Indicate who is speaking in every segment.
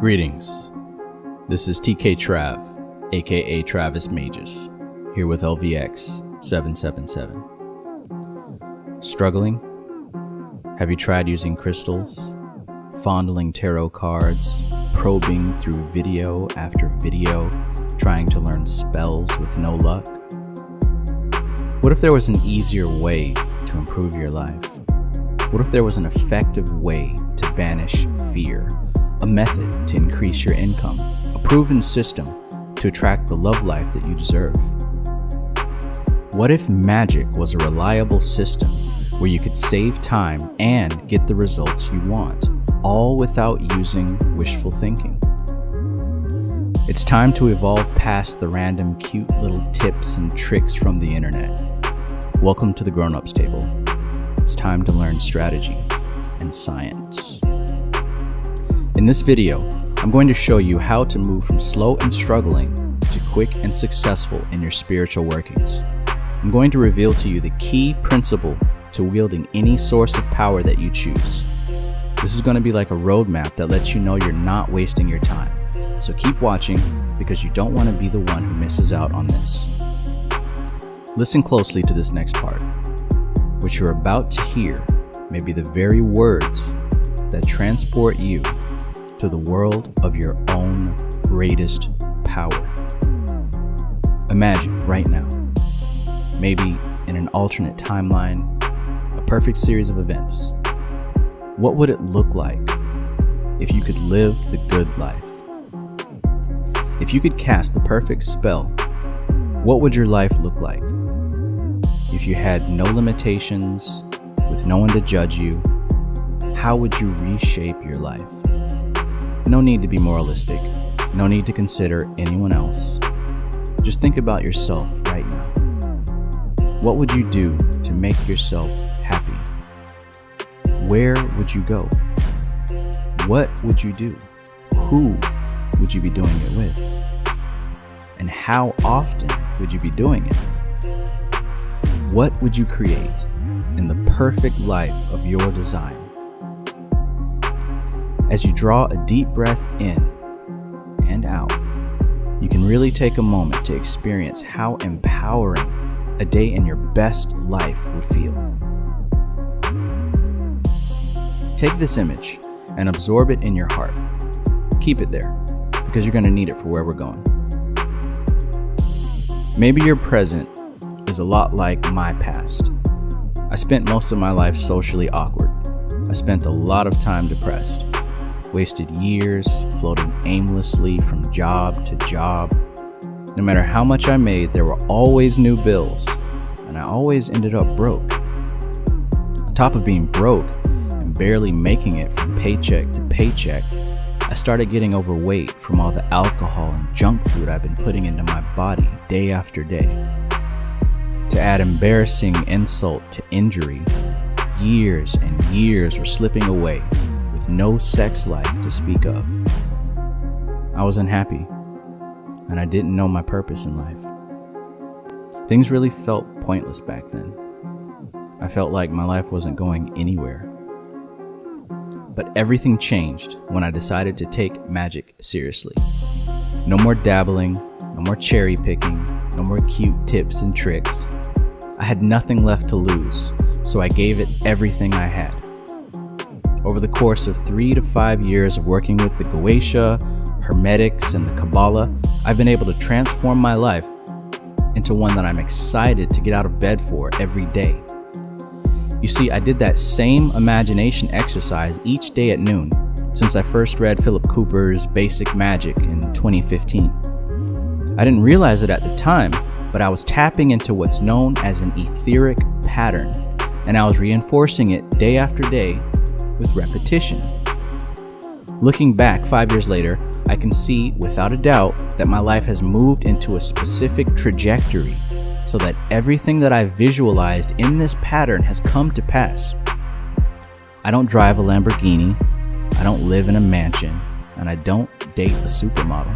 Speaker 1: Greetings. This is TK Trav, aka Travis Magus, here with LVX777. Struggling? Have you tried using crystals, fondling tarot cards, probing through video after video, trying to learn spells with no luck? What if there was an easier way to improve your life? What if there was an effective way to banish fear? A method to increase your income? A proven system to attract the love life that you deserve? What if Magick was a reliable system where you could save time and get the results you want, all without using wishful thinking? It's time to evolve past the random cute little tips and tricks from the internet. Welcome to the grown-ups table. It's time to learn strategy and science. In this video, I'm going to show you how to move from slow and struggling to quick and successful in your spiritual workings. I'm going to reveal to you the key principle to wielding any source of power that you choose. This is going to be like a roadmap that lets you know you're not wasting your time. So keep watching because you don't want to be the one who misses out on this. Listen closely to this next part. What you're about to hear may be the very words that transport you to the world of your own greatest power. Imagine right now, maybe in an alternate timeline, a perfect series of events. What would it look like if you could live the good life? If you could cast the perfect spell, what would your life look like? If you had no limitations, with no one to judge you, how would you reshape your life? No need to be moralistic. No need to consider anyone else. Just think about yourself right now. What would you do to make yourself happy? Where would you go? What would you do? Who would you be doing it with? And how often would you be doing it? What would you create in the perfect life of your design? As you draw a deep breath in and out, you can really take a moment to experience how empowering a day in your best life would feel. Take this image and absorb it in your heart. Keep it there, because you're going to need it for where we're going. Maybe your present is a lot like my past. I spent most of my life socially awkward. I spent a lot of time depressed. Wasted years floating aimlessly from job to job. No matter how much I made, there were always new bills, and I always ended up broke. On top of being broke and barely making it from paycheck to paycheck, I started getting overweight from all the alcohol and junk food I've been putting into my body day after day. To add embarrassing insult to injury, years and years were slipping away with no sex life to speak of. I was unhappy, and I didn't know my purpose in life. Things really felt pointless back then. I felt like my life wasn't going anywhere. But everything changed when I decided to take Magick seriously. No more dabbling, no more cherry picking, no more cute tips and tricks. I had nothing left to lose, so I gave it everything I had. Over the course of 3 to 5 years of working with the Goetia, Hermetics, and the Kabbalah, I've been able to transform my life into one that I'm excited to get out of bed for every day. You see, I did that same imagination exercise each day at noon since I first read Philip Cooper's Basic Magick in 2015. I didn't realize it at the time, but I was tapping into what's known as an etheric pattern, and I was reinforcing it day after day with repetition. Looking back 5 years later, I can see without a doubt that my life has moved into a specific trajectory so that everything that I visualized in this pattern has come to pass. I don't drive a Lamborghini, I don't live in a mansion, and I don't date a supermodel.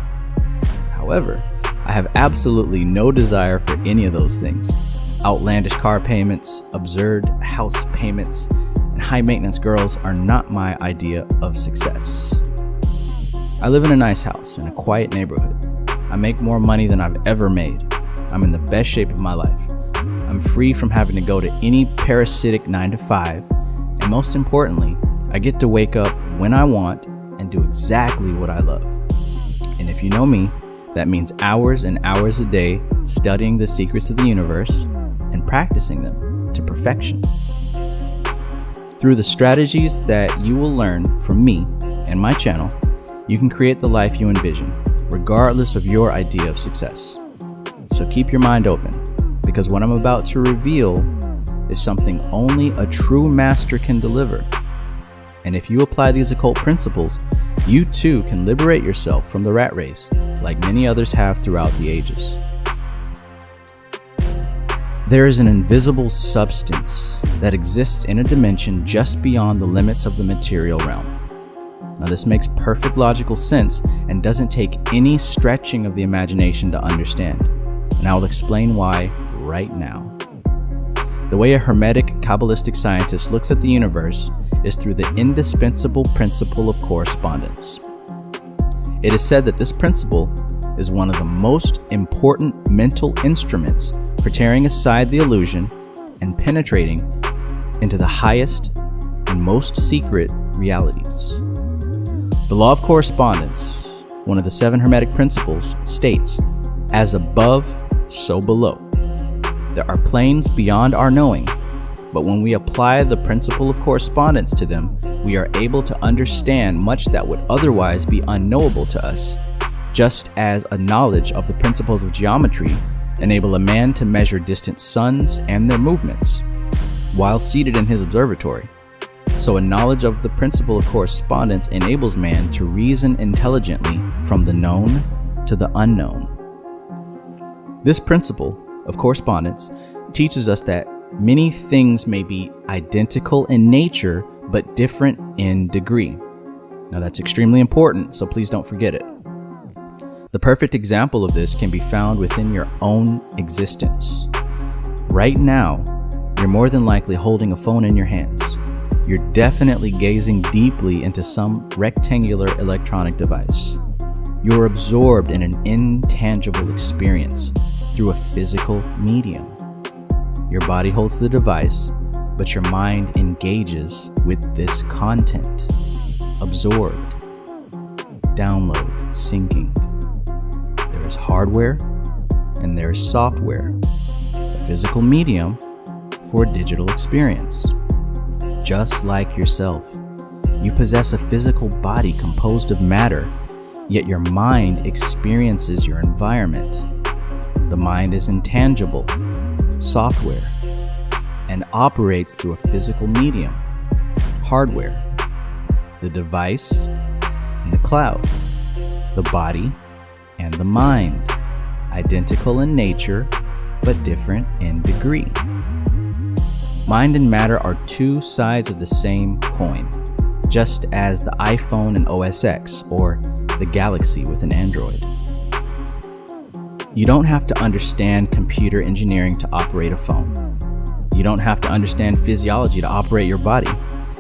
Speaker 1: However, I have absolutely no desire for any of those things. Outlandish car payments, absurd house payments, and high maintenance girls are not my idea of success. I live in a nice house in a quiet neighborhood. I make more money than I've ever made. I'm in the best shape of my life. I'm free from having to go to any parasitic 9 to 5. And most importantly, I get to wake up when I want and do exactly what I love. And if you know me, that means hours and hours a day studying the secrets of the universe and practicing them to perfection. Through the strategies that you will learn from me and my channel, you can create the life you envision, regardless of your idea of success. So keep your mind open, because what I'm about to reveal is something only a true master can deliver. And if you apply these occult principles, you too can liberate yourself from the rat race, like many others have throughout the ages. There is an invisible substance that exists in a dimension just beyond the limits of the material realm. Now, this makes perfect logical sense and doesn't take any stretching of the imagination to understand, and I will explain why right now. The way a Hermetic Kabbalistic scientist looks at the universe is through the indispensable principle of correspondence. It is said that this principle is one of the most important mental instruments for tearing aside the illusion and penetrating into the highest and most secret realities. The law of correspondence, one of the 7 Hermetic principles, states, "As above, so below." There are planes beyond our knowing, but when we apply the principle of correspondence to them, we are able to understand much that would otherwise be unknowable to us, just as a knowledge of the principles of geometry enable a man to measure distant suns and their movements while seated in his observatory. So a knowledge of the principle of correspondence enables man to reason intelligently from the known to the unknown. This principle of correspondence teaches us that many things may be identical in nature, but different in degree. Now that's extremely important, so please don't forget it. The perfect example of this can be found within your own existence. Right now, you're more than likely holding a phone in your hands. You're definitely gazing deeply into some rectangular electronic device. You're absorbed in an intangible experience through a physical medium. Your body holds the device, but your mind engages with this content. Absorbed, download, syncing. There is hardware and there is software, a physical medium for a digital experience. Just like yourself, you possess a physical body composed of matter, yet your mind experiences your environment. The mind is intangible, software, and operates through a physical medium, hardware, the device and the cloud, the body and the mind, identical in nature, but different in degree. Mind and matter are 2 sides of the same coin, just as the iPhone and OS X, or the Galaxy with an Android. You don't have to understand computer engineering to operate a phone. You don't have to understand physiology to operate your body.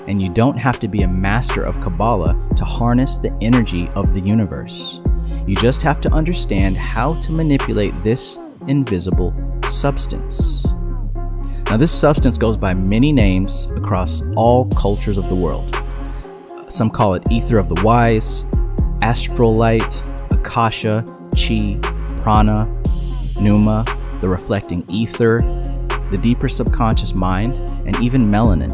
Speaker 1: And you don't have to be a master of Kabbalah to harness the energy of the universe. You just have to understand how to manipulate this invisible substance. Now, this substance goes by many names across all cultures of the world. Some call it ether of the wise, astral light, akasha, chi, prana, pneuma, the reflecting ether, the deeper subconscious mind, and even melanin.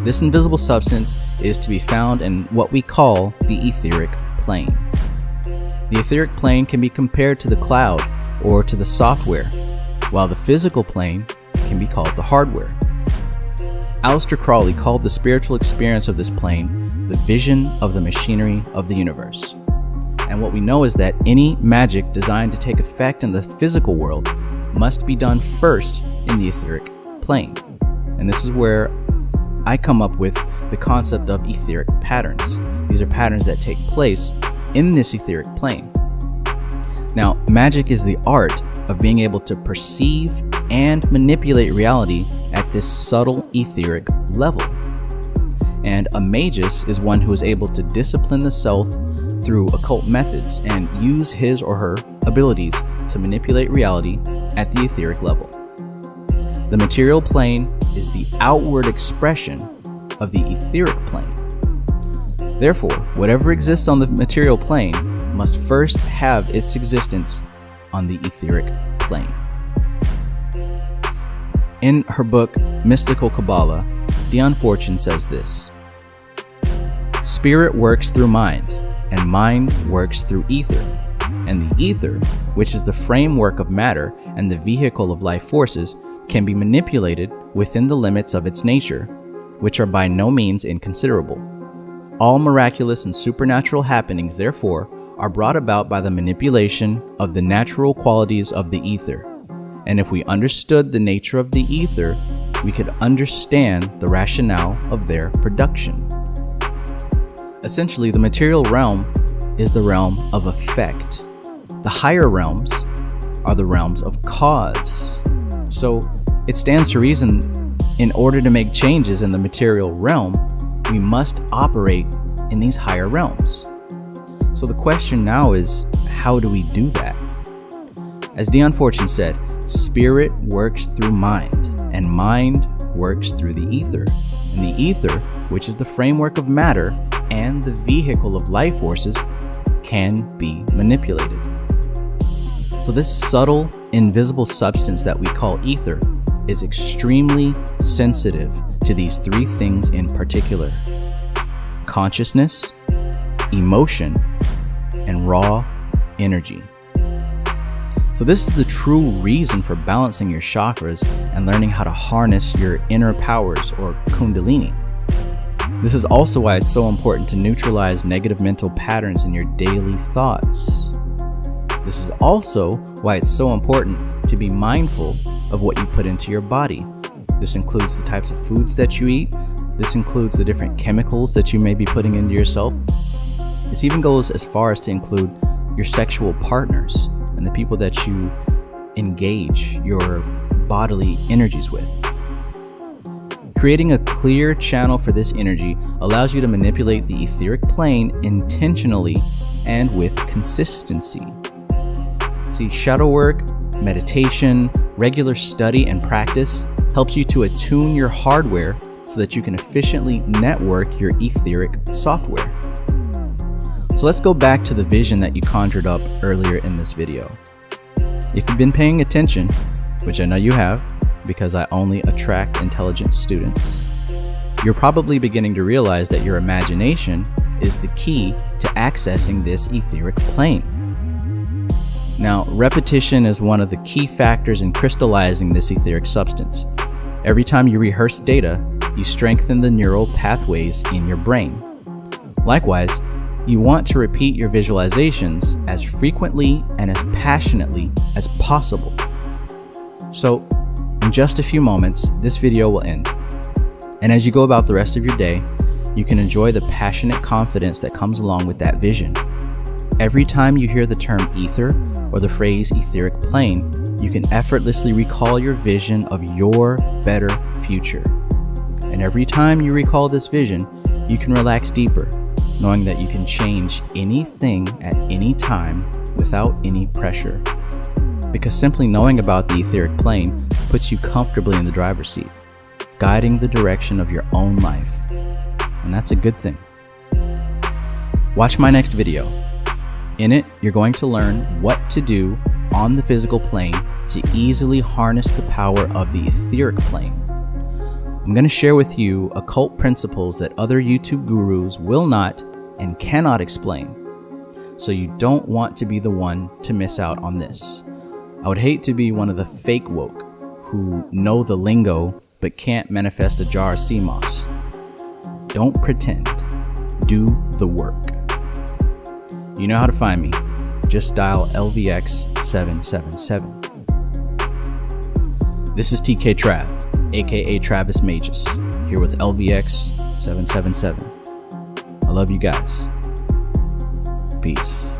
Speaker 1: This invisible substance is to be found in what we call the etheric plane. The etheric plane can be compared to the cloud or to the software, while the physical plane can be called the hardware. Aleister Crowley called the spiritual experience of this plane the vision of the machinery of the universe. And what we know is that any magic designed to take effect in the physical world must be done first in the etheric plane. And this is where I come up with the concept of etheric patterns. These are patterns that take place in this etheric plane. Now, magic is the art of being able to perceive and manipulate reality at this subtle etheric level. And a magus is one who is able to discipline the self through occult methods and use his or her abilities to manipulate reality at the etheric level. The material plane is the outward expression of the etheric plane. Therefore, whatever exists on the material plane must first have its existence on the etheric plane. In her book, Mystical Kabbalah, Dion Fortune says this: "Spirit works through mind, and mind works through ether. And the ether, which is the framework of matter and the vehicle of life forces, can be manipulated within the limits of its nature, which are by no means inconsiderable. All miraculous and supernatural happenings, therefore, are brought about by the manipulation of the natural qualities of the ether. And if we understood the nature of the ether, we could understand the rationale of their production." Essentially, the material realm is the realm of effect. The higher realms are the realms of cause. So it stands to reason, in order to make changes in the material realm, we must operate in these higher realms. So the question now is, how do we do that? As Dion Fortune said, spirit works through mind, and mind works through the ether. And the ether, which is the framework of matter and the vehicle of life forces, can be manipulated. So this subtle, invisible substance that we call ether is extremely sensitive to these three things in particular: consciousness, emotion, and raw energy. So this is the true reason for balancing your chakras and learning how to harness your inner powers, or kundalini. This is also why it's so important to neutralize negative mental patterns in your daily thoughts. This is also why it's so important to be mindful of what you put into your body. This includes the types of foods that you eat. This includes the different chemicals that you may be putting into yourself. This even goes as far as to include your sexual partners and the people that you engage your bodily energies with. Creating a clear channel for this energy allows you to manipulate the etheric plane intentionally and with consistency. See, shadow work, meditation, regular study, and practice helps you to attune your hardware so that you can efficiently network your etheric software. So let's go back to the vision that you conjured up earlier in this video. If you've been paying attention, which I know you have, because I only attract intelligent students, you're probably beginning to realize that your imagination is the key to accessing this etheric plane. Now, repetition is one of the key factors in crystallizing this etheric substance. Every time you rehearse data, you strengthen the neural pathways in your brain. Likewise, you want to repeat your visualizations as frequently and as passionately as possible. So, in just a few moments, this video will end. And as you go about the rest of your day, you can enjoy the passionate confidence that comes along with that vision. Every time you hear the term ether or the phrase etheric plane, you can effortlessly recall your vision of your better future. And every time you recall this vision, you can relax deeper, knowing that you can change anything at any time without any pressure. Because simply knowing about the etheric plane puts you comfortably in the driver's seat, guiding the direction of your own life. And that's a good thing. Watch my next video. In it, you're going to learn what to do on the physical plane to easily harness the power of the etheric plane. I'm going to share with you occult principles that other YouTube gurus will not and cannot explain. So you don't want to be the one to miss out on this. I would hate to be one of the fake woke who know the lingo but can't manifest a jar of sea moss. Don't pretend. Do the work. You know how to find me. Just dial LVX777. This is TK Trav, aka Travis Magus, here with LVX777. I love you guys. Peace.